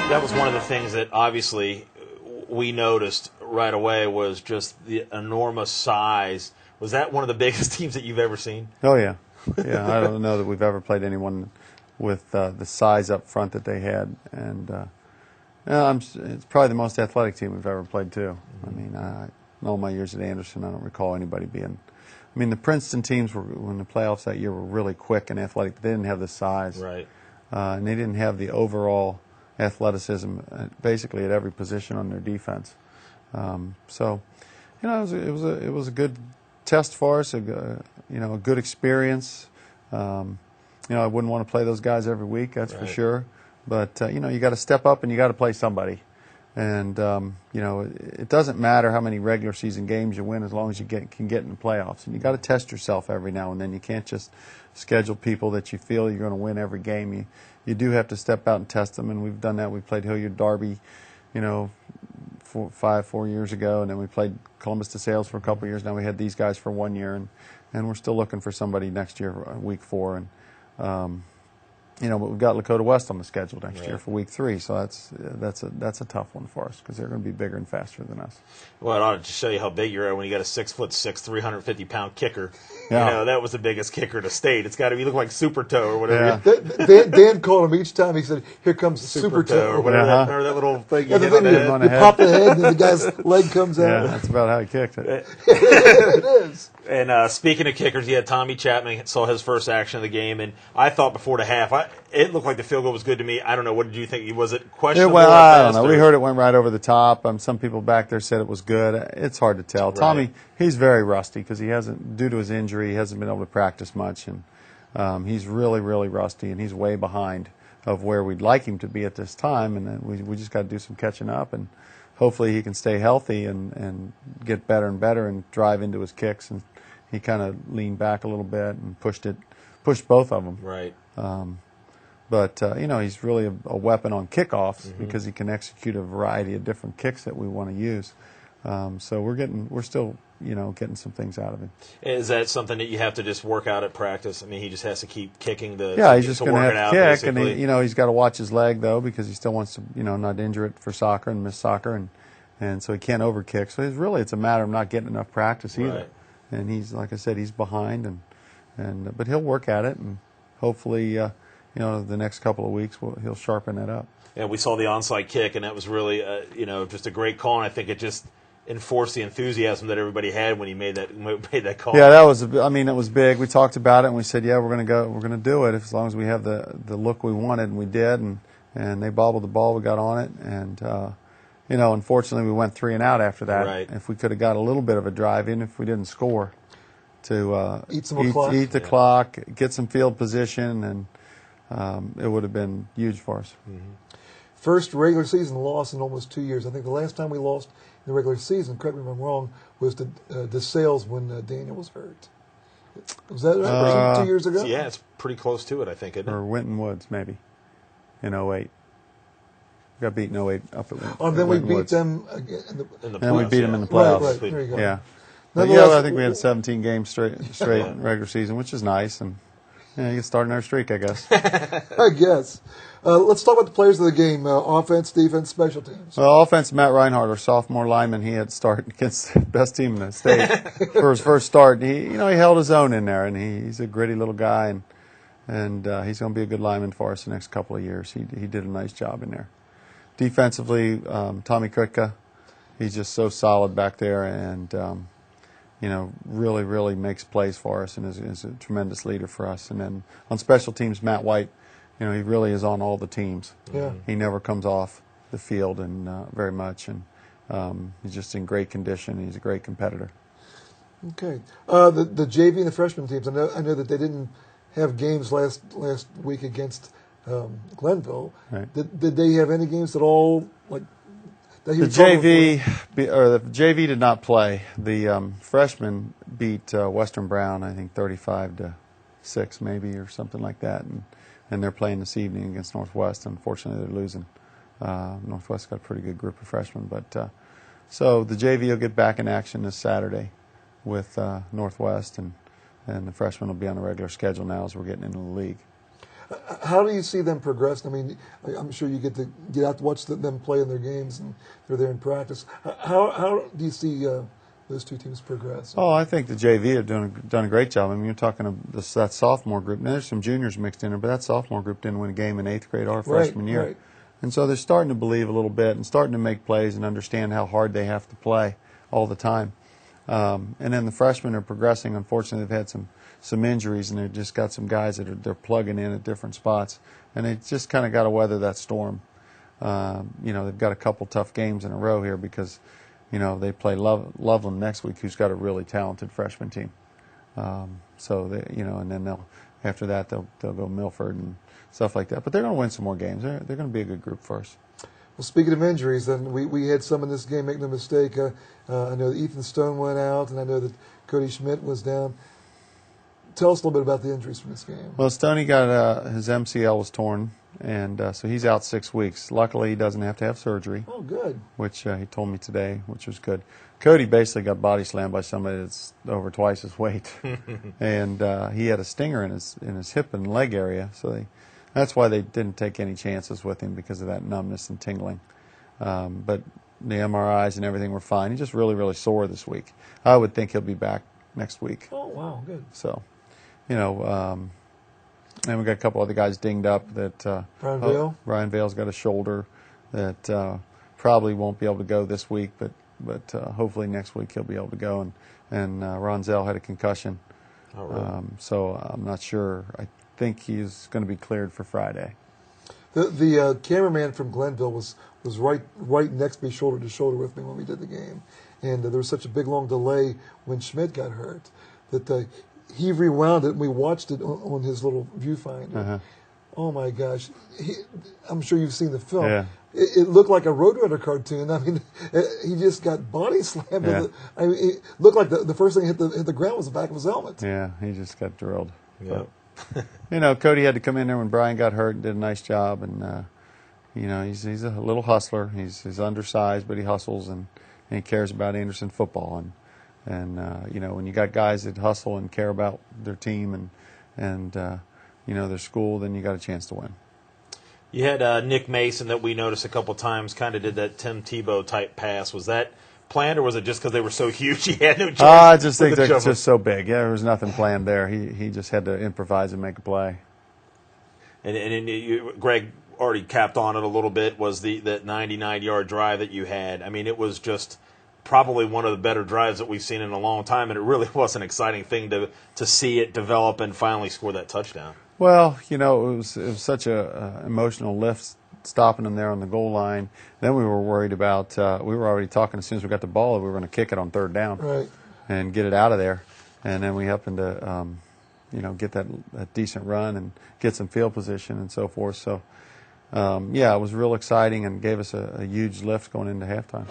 That was one of the things that obviously we noticed right away was just the enormous size. Was that one of the biggest teams that you've ever seen? Oh, yeah. Yeah, I don't know that we've ever played anyone with the size up front that they had. And it's probably the most athletic team we've ever played, too. I mean, in all my years at Anderson, I don't recall anybody being... I mean, the Princeton teams were in the playoffs that year were really quick and athletic, but they didn't have the size. Right. And they didn't have the overall athleticism basically at every position on their defense. So, you know, it was a good test for us, a good experience. You know, I wouldn't want to play those guys every week, that's for sure. But you know, you got to step up and you got to play somebody. And you know, it doesn't matter how many regular season games you win as long as you can get in the playoffs. And you got to test yourself every now and then. You can't just schedule people that you feel you're going to win every game. You do have to step out and test them, and we've done that. We played Hilliard Derby, you know, 4 years ago, and then we played Columbus DeSales for a couple of years. Now we had these guys for 1 year, and we're still looking for somebody next year, week 4. And you know, but we've got Lakota West on the schedule next year for week 3, so that's a tough one for us because they're going to be bigger and faster than us. Well, it ought to show you how big you are when you got a 6'6", 350-pound kicker. Yeah. You know, that was the biggest kicker to state. It's got to be, you look like Super Toe or whatever. Yeah. Dan called him each time. He said, "Here comes Super Toe," or whatever. Remember that little thing you hit on you pop the head and the guy's leg comes out. Yeah, that's about how he kicked it. It is. And speaking of kickers, you had Tommy Chapman saw his first action of the game, and I thought before the half, it looked like the field goal was good to me. I don't know. What did you think? Was it questionable? I don't know. We heard it went right over the top. Some people back there said it was good. It's hard to tell. Right. Tommy, he's very rusty because he hasn't, due to his injury, he hasn't been able to practice much, and he's really, really rusty, and he's way behind of where we'd like him to be at this time, and we just got to do some catching up, and hopefully he can stay healthy and get better and better and drive into his kicks. And he kind of leaned back a little bit and pushed both of them. Right. But you know, he's really a weapon on kickoffs because he can execute a variety of different kicks that we want to use. So we're still getting some things out of him. Is that something that you have to just work out at practice? I mean, he just has to keep kicking he's just going to have to kick, basically. and he's got to watch his leg though because he still wants to not injure it for soccer and miss soccer, and so he can't overkick. So it's a matter of not getting enough practice either. Right. And he's, like I said, he's behind, but he'll work at it, and hopefully, the next couple of weeks he'll sharpen that up. Yeah, we saw the onside kick, and that was really, just a great call, and I think it just enforced the enthusiasm that everybody had when he made that call. Yeah, it was big. We talked about it, and we said, yeah, we're going to do it as long as we have the look we wanted, and we did, and they bobbled the ball, we got on it, and unfortunately, we went 3 and out after that. Right. If we could have got a little bit of a drive, even if we didn't score, to eat the clock, get some field position, and it would have been huge for us. Mm-hmm. First regular season loss in almost 2 years. I think the last time we lost in the regular season, correct me if I'm wrong, was to DeSales when Daniel was hurt. Was that right? 2 years ago? Yeah, it's pretty close to it, I think, isn't it? Or Winton Woods, maybe, in 08. Got beat in 08 up at Winton. And then we Winton beat Woods. them again in the And then we beat them in the playoffs. Right, there you go. Yeah. But I think we had 17 games straight regular season, which is nice, and you get starting our streak, I guess. I guess. Let's talk about the players of the game: offense, defense, special teams. Well, offense, Matt Reinhardt, our sophomore lineman, he had started against the best team in the state for his first start. He held his own in there, and he's a gritty little guy, and he's going to be a good lineman for us the next couple of years. He did a nice job in there. Defensively, Tommy Kritka, he's just so solid back there, and really, really makes plays for us and is a tremendous leader for us. And then on special teams, Matt White, he really is on all the teams. Yeah. He never comes off the field and very much, and he's just in great condition. He's a great competitor. Okay. The JV and the freshman teams. I know that they didn't have games last week against Glenville. Right. Did they have any games at all? Like the JV did not play. The freshmen beat Western Brown, I think 35-6 maybe or something like that, and they're playing this evening against Northwest. Unfortunately, they're losing. Northwest got a pretty good group of freshmen, but so the JV will get back in action this Saturday with Northwest, and the freshmen will be on a regular schedule now as we're getting into the league. How do you see them progress? I mean, I'm sure you get out to watch them play in their games, and they're there in practice. How do you see those two teams progress? Oh, I think the JV have done a great job. I mean, you're talking that sophomore group. Now, there's some juniors mixed in there, but that sophomore group didn't win a game in 8th grade or freshman year. Right. And so they're starting to believe a little bit and starting to make plays and understand how hard they have to play all the time. And then the freshmen are progressing. Unfortunately, they've had some injuries, and they've just got some guys that they're plugging in at different spots. And they just kind of got to weather that storm. They've got a couple tough games in a row here because, they play Loveland next week, who's got a really talented freshman team. And then after that they'll go Milford and stuff like that. But they're going to win some more games. They're going to be a good group for us. Well, speaking of injuries, then we had some in this game. Make no mistake. I know that Ethan Stone went out, and I know that Cody Schmidt was down. Tell us a little bit about the injuries from this game. Well, Stoney got his MCL was torn, and so he's out 6 weeks. Luckily, he doesn't have to have surgery. Oh, good. Which he told me today, which was good. Cody basically got body slammed by somebody that's over twice his weight, and he had a stinger in his hip and leg area, so that's why they didn't take any chances with him because of that numbness and tingling. But the MRIs and everything were fine. He's just really, really sore this week. I would think he'll be back next week. Oh, wow, good. So, and we got a couple other guys dinged up. That Brian Vale? Brian Vale's got a shoulder that probably won't be able to go this week, but hopefully next week he'll be able to go. And Ronzell had a concussion. Oh, really? So I'm not sure. I think he's going to be cleared for Friday. The cameraman from Glenville was right next to me, shoulder to shoulder with me when we did the game, and there was such a big long delay when Schmidt got hurt that he rewound it and we watched it on his little viewfinder. Uh-huh. Oh my gosh! I'm sure you've seen the film. Yeah. It looked like a Roadrunner cartoon. I mean, he just got body slammed. Yeah. It looked like the first thing hit the ground was the back of his helmet. Yeah, he just got drilled. Yep. Cody had to come in there when Brian got hurt and did a nice job. And, he's a little hustler. He's undersized, but he hustles and he cares about Anderson football. And when you got guys that hustle and care about their team and their school, then you got a chance to win. You had Nick Mason that we noticed a couple times kind of did that Tim Tebow type pass. Was that planned, or was it just because they were so huge he had no chance? I just think they're just so big. Yeah, there was nothing planned there. He just had to improvise and make a play. And Greg already capped on it a little bit, was that 99-yard drive that you had. I mean, it was just probably one of the better drives that we've seen in a long time, and it really was an exciting thing to see it develop and finally score that touchdown. Well, it was such a emotional lift stopping them there on the goal line. Then we were worried about, we were already talking as soon as we got the ball, we were going to kick it on third down and get it out of there. And then we happened to, get that decent run and get some field position and so forth. So, it was real exciting and gave us a huge lift going into halftime.